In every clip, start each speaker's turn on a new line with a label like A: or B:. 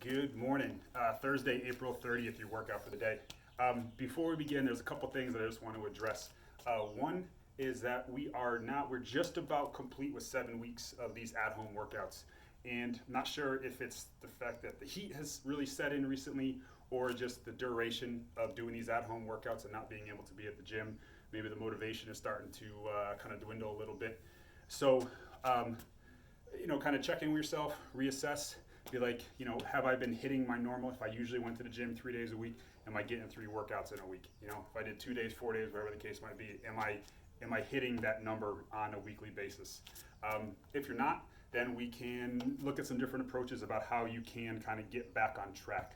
A: Good morning. Thursday, April 30th, your workout for the day. Before we begin, there's a couple things that I just want to address. One is that we're just about complete with 7 weeks of these at-home workouts. And I'm not sure if it's the fact that the heat has really set in recently or just the duration of doing these at-home workouts and not being able to be at the gym. Maybe the motivation is starting to kind of dwindle a little bit. So, kind of check in with yourself, reassess. Be like, have I been hitting my normal? If I usually went to the gym 3 days a week, am I getting 3 workouts in a week? If I did 2 days, 4 days, whatever the case might be, am I hitting that number on a weekly basis? If you're not, then we can look at some different approaches about how you can kind of get back on track.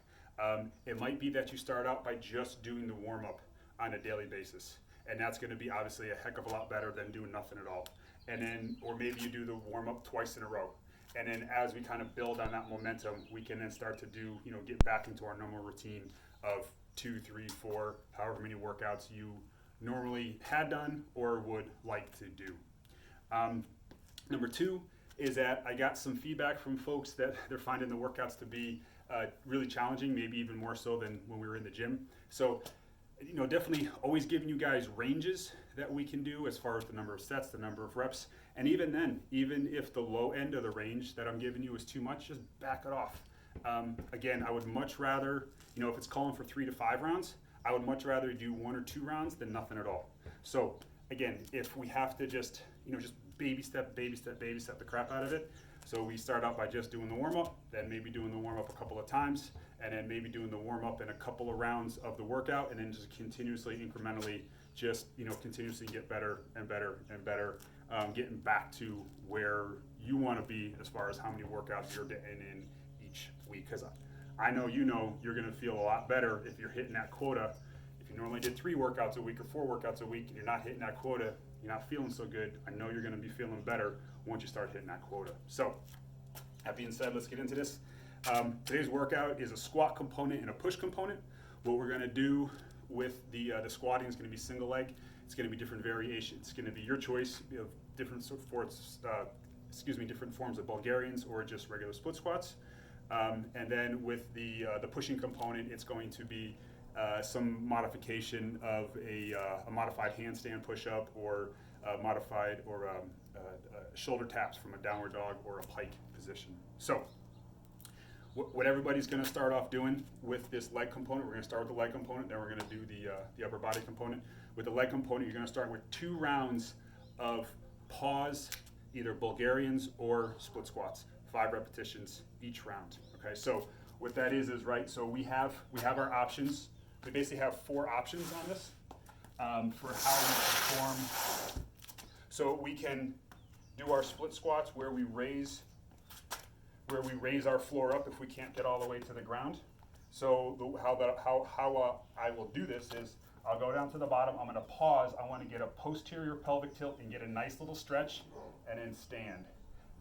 A: It might be that you start out by just doing the warm-up on a daily basis, and that's going to be obviously a heck of a lot better than doing nothing at all. And then, or maybe you do the warm-up twice in a row. And then as we kind of build on that momentum, we can then start to do, get back into our normal routine of 2, 3, 4, however many workouts you normally had done or would like to do. Number 2 is that I got some feedback from folks that they're finding the workouts to be really challenging, maybe even more so than when we were in the gym. So, definitely always giving you guys ranges that we can do as far as the number of sets, the number of reps. And even then, even if the low end of the range that I'm giving you is too much, just back it off. Again, I would much rather, if it's calling for 3 to 5 rounds, I would much rather do 1 or 2 rounds than nothing at all. So again, if we have to just baby step the crap out of it. So we start out by just doing the warm-up, then maybe doing the warm-up a couple of times, and then maybe doing the warm-up in a couple of rounds of the workout, and then just continuously, incrementally, just continuously get better and better and better, getting back to where you want to be as far as how many workouts you're getting in each week. Because I know you're going to feel a lot better if you're hitting that quota. If you normally did 3 workouts a week or 4 workouts a week and you're not hitting that quota, you're not feeling so good. I know you're going to be feeling better once you start hitting that quota. So, that being said, let's get into this. Today's workout is a squat component and a push component. What we're going to do with the squatting is going to be single leg. It's going to be different variations. It's going to be your choice of different forms of Bulgarians or just regular split squats. And then with the pushing component, it's going to be some modification of a modified handstand push-up or modified or shoulder taps from a downward dog or a pike position. So what everybody's going to start off doing with this leg component, we're going to start with the leg component, then we're going to do the upper body component. With the leg component, you're going to start with 2 rounds of pause, either Bulgarians or split squats, 5 repetitions each round. Okay, so what that is right. So we have our options. We basically have 4 options on this for how we perform. So we can do our split squats where we raise our floor up if we can't get all the way to the ground. So how I will do this is I'll go down to the bottom. I'm going to pause. I want to get a posterior pelvic tilt and get a nice little stretch, and then stand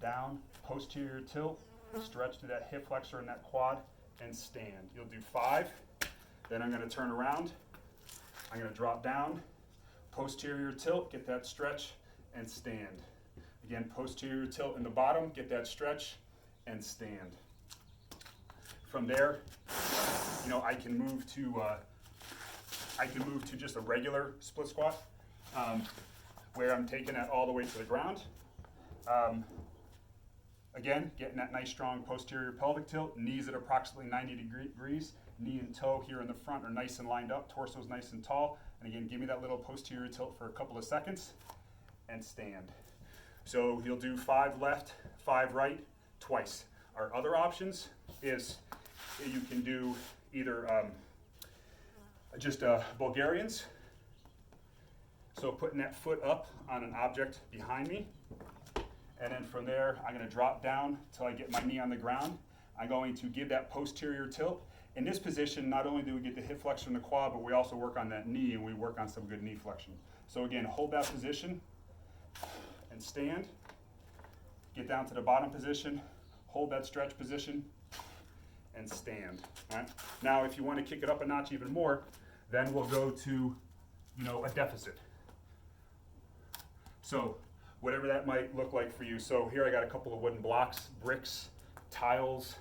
A: down, posterior tilt, stretch to that hip flexor and that quad, and stand. You'll do 5. Then I'm going to turn around. I'm going to drop down, posterior tilt, get that stretch, and stand. Again, posterior tilt in the bottom, get that stretch, and stand. From there, I can move to just a regular split squat, where I'm taking that all the way to the ground. Again, getting that nice strong posterior pelvic tilt, knees at approximately 90 degrees, knee and toe here in the front are nice and lined up, torso's nice and tall, and again, give me that little posterior tilt for a couple of seconds, and stand. So you'll do 5 left, 5 right, twice. Our other options is you can do either just Bulgarians, so putting that foot up on an object behind me, and then from there I'm going to drop down until I get my knee on the ground. I'm going to give that posterior tilt. In this position, not only do we get the hip flexion and the quad, but we also work on that knee and we work on some good knee flexion. So again, hold that position and stand. Get down to the bottom position, hold that stretch position, and stand. Right? Now, if you want to kick it up a notch even more, then we'll go to, a deficit. So whatever that might look like for you. So here I got a couple of wooden blocks, bricks, tiles,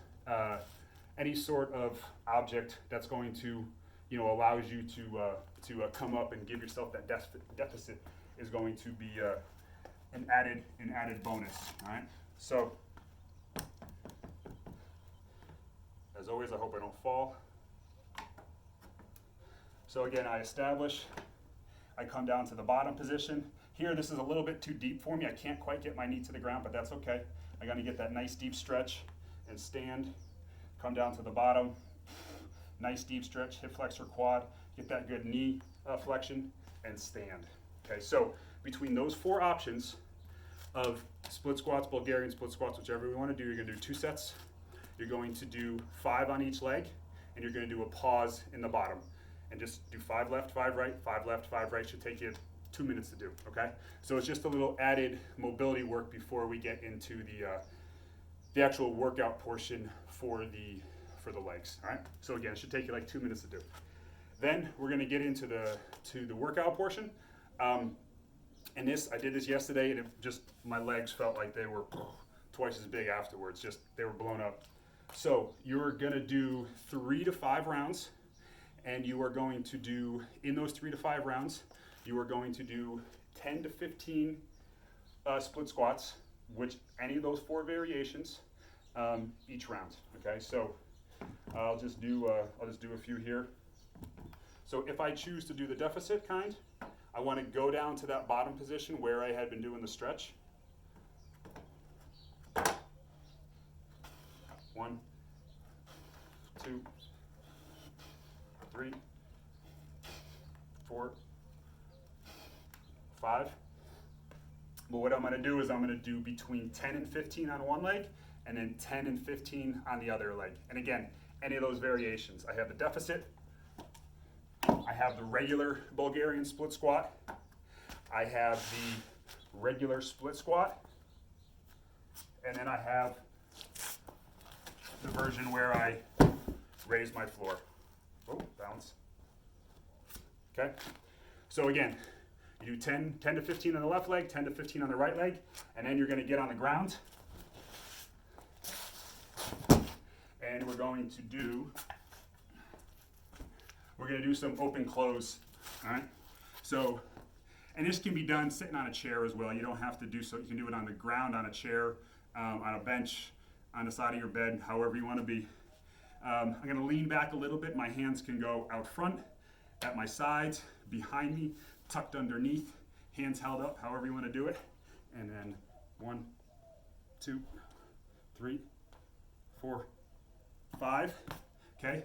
A: any sort of object that's going to, allows you to come up and give yourself that deficit is going to be an added bonus. All right. So as always, I hope I don't fall. So again, I establish. I come down to the bottom position. Here, this is a little bit too deep for me. I can't quite get my knee to the ground, but that's okay. I gotta get that nice deep stretch and stand. Come down to the bottom. Nice deep stretch, hip flexor quad. Get that good knee flexion and stand. Okay, so between those 4 options of split squats, Bulgarian split squats, whichever we want to do, you're gonna do 2 sets. You're going to do 5 on each leg, and you're gonna do a pause in the bottom. And just do 5 left, 5 right, 5 left, 5 right. Should take you 2 minutes to do, okay? So it's just a little added mobility work before we get into the actual workout portion for the legs, all right? So again, it should take you like 2 minutes to do. Then we're gonna get into the workout portion. And I did this yesterday, and my legs felt like they were twice as big afterwards, they were blown up. So you're gonna do 3 to 5 rounds. And you are going to do, in those 3 to 5 rounds, you are going to do 10 to 15 split squats, which any of those 4 variations each round. Okay, so I'll just do a few here. So if I choose to do the deficit kind, I want to go down to that bottom position where I had been doing the stretch. 1, 2, 3, 4, 5. But what I'm going to do is I'm going to do between 10 and 15 on one leg, and then 10 and 15 on the other leg. And again, any of those variations. I have the deficit. I have the regular Bulgarian split squat. I have the regular split squat. And then I have the version where I raise my floor. Oh, bounce. Okay. So again, you do 10 to 15 on the left leg, 10 to 15 on the right leg, and then you're going to get on the ground. And we're going to do some open close. All right. So, and this can be done sitting on a chair as well. You don't have to do so. You can do it on the ground, on a chair, on a bench, on the side of your bed, however you want to be. I'm going to lean back a little bit. My hands can go out front, at my sides, behind me, tucked underneath, hands held up, however you want to do it. And then 1, 2, 3, 4, 5. Okay?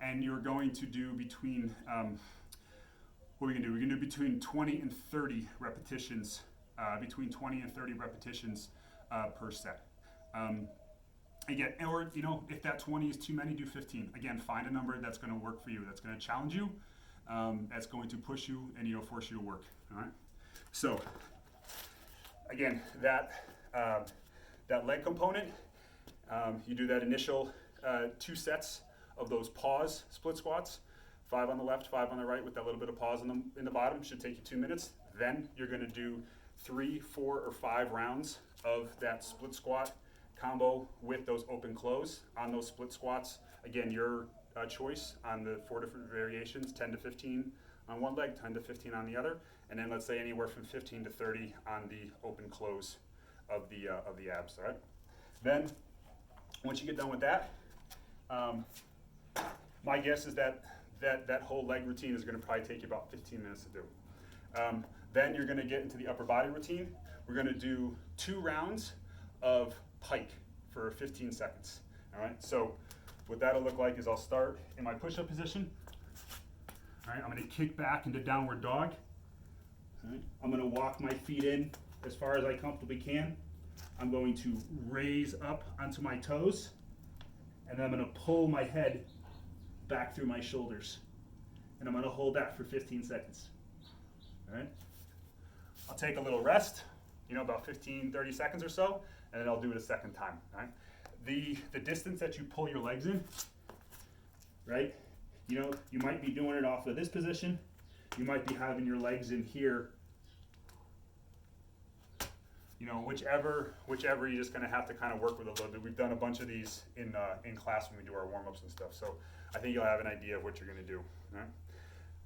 A: And you're going to do between, what are we going to do? We're going to do between 20 and 30 repetitions, per set. Again, or if that 20 is too many, do 15. Again, find a number that's going to work for you. That's going to challenge you. That's going to push you and force you to work. All right. So again, that leg component, you do that initial 2 sets of those pause split squats, 5 on the left, 5 on the right, with that little bit of pause in the bottom. Should take you 2 minutes. Then you're going to do 3, 4, or 5 rounds of that split squat combo with those open close on those split squats. Again, your choice on the 4 different variations, 10 to 15 on one leg, 10 to 15 on the other, and then let's say anywhere from 15 to 30 on the open close of the abs. All right. Then once you get done with that, my guess is that whole leg routine is going to probably take you about 15 minutes to do. Then you're going to get into the upper body routine. We're going to do 2 rounds of pike for 15 seconds. All right, so what that'll look like is I'll start in my push-up position. All right, I'm going to kick back into downward dog. All right, I'm going to walk my feet in as far as I comfortably can. I'm going to raise up onto my toes, and then I'm going to pull my head back through my shoulders. And I'm going to hold that for 15 seconds. All right, I'll take a little rest, about 15, 30 seconds or so, and then I'll do it a second time. Right? The distance that you pull your legs in, right? You might be doing it off of this position. You might be having your legs in here you know, whichever you're just gonna have to kind of work with a little bit. We've done a bunch of these in class when we do our warm-ups and stuff. So I think you'll have an idea of what you're gonna do. All right?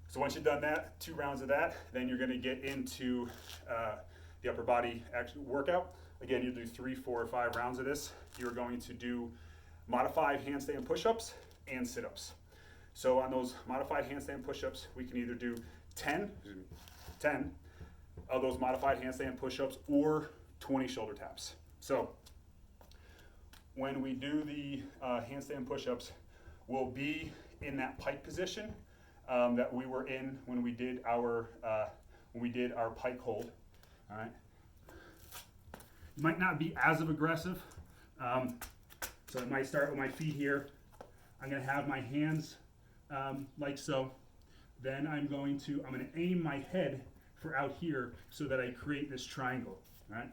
A: So once you've done that, 2 rounds of that, then you're gonna get into the upper body workout. Again, you do 3, 4, or 5 rounds of this. You're going to do modified handstand push-ups and sit-ups. So on those modified handstand push-ups, we can either do 10 of those modified handstand push-ups or 20 shoulder taps. So when we do the handstand push-ups, we'll be in that pike position that we were in when we did our pike hold. All right. You might not be as aggressive, so I might start with my feet here. I'm going to have my hands like so. Then I'm going to aim my head for out here so that I create this triangle. All right.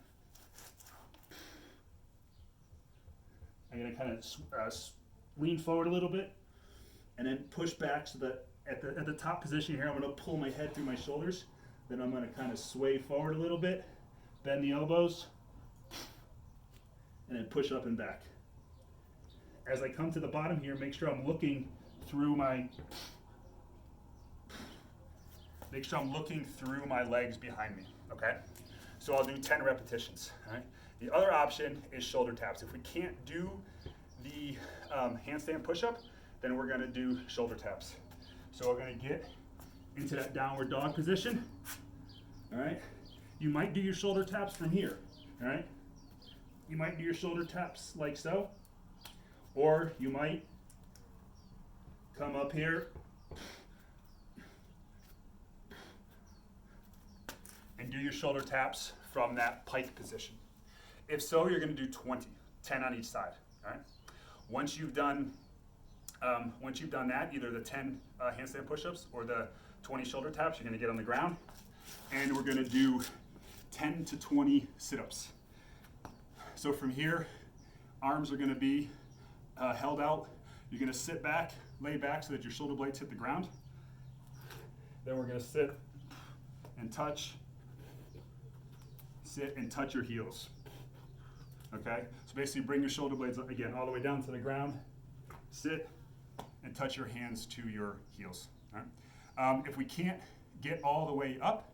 A: I'm going to kind of lean forward a little bit and then push back so that at the top position here, I'm going to pull my head through my shoulders. Then I'm going to kind of sway forward a little bit, bend the elbows, and then push up and back. As I come to the bottom here, make sure I'm looking through my legs behind me, okay? So I'll do 10 repetitions, all right? The other option is shoulder taps. If we can't do the handstand push-up, then we're gonna do shoulder taps. So we're gonna get into that downward dog position, all right? You might do your shoulder taps from here, all right? You might do your shoulder taps like so, or you might come up here and do your shoulder taps from that pike position. If so, you're gonna do 20, 10 on each side, all right? Once you've done that, either the 10 handstand push-ups or the 20 shoulder taps, you're gonna get on the ground, and we're gonna do 10 to 20 sit-ups. So from here, arms are gonna be held out. You're gonna sit back, lay back so that your shoulder blades hit the ground. Then we're gonna sit and touch your heels. Okay, so basically bring your shoulder blades again all the way down to the ground, sit, and touch your hands to your heels. All right? If we can't get all the way up,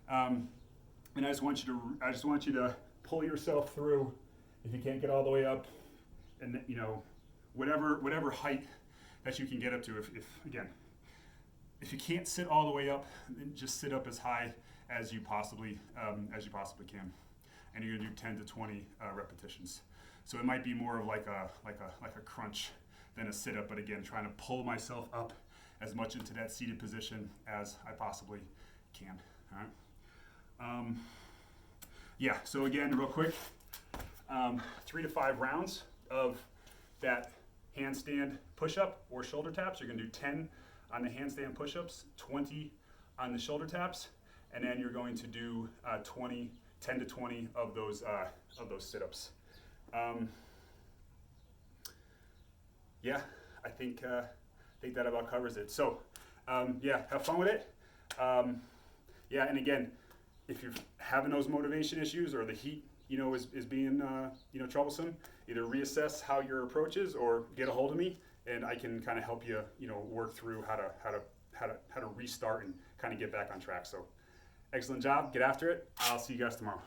A: and I just want you to pull yourself through. If you can't get all the way up, and you know, whatever height that you can get up to. If you can't sit all the way up, then just sit up as high as you possibly can, and you're gonna do 10 to 20 repetitions. So it might be more of like a crunch than a sit up, but again, trying to pull myself up as much into that seated position as I possibly can. All right. Yeah. So again, real quick, 3 to 5 rounds of that handstand push-up or shoulder taps. You're gonna do 10 on the handstand push-ups, 20 on the shoulder taps, and then you're going to do 10 to 20 of those sit-ups. Yeah, I think that about covers it. So, yeah, have fun with it. Yeah, and again, if you're having those motivation issues or the heat, you know, is being troublesome, either reassess how your approach is or get a hold of me, and I can kind of help you, work through how to restart and kind of get back on track. So, excellent job. Get after it. I'll see you guys tomorrow.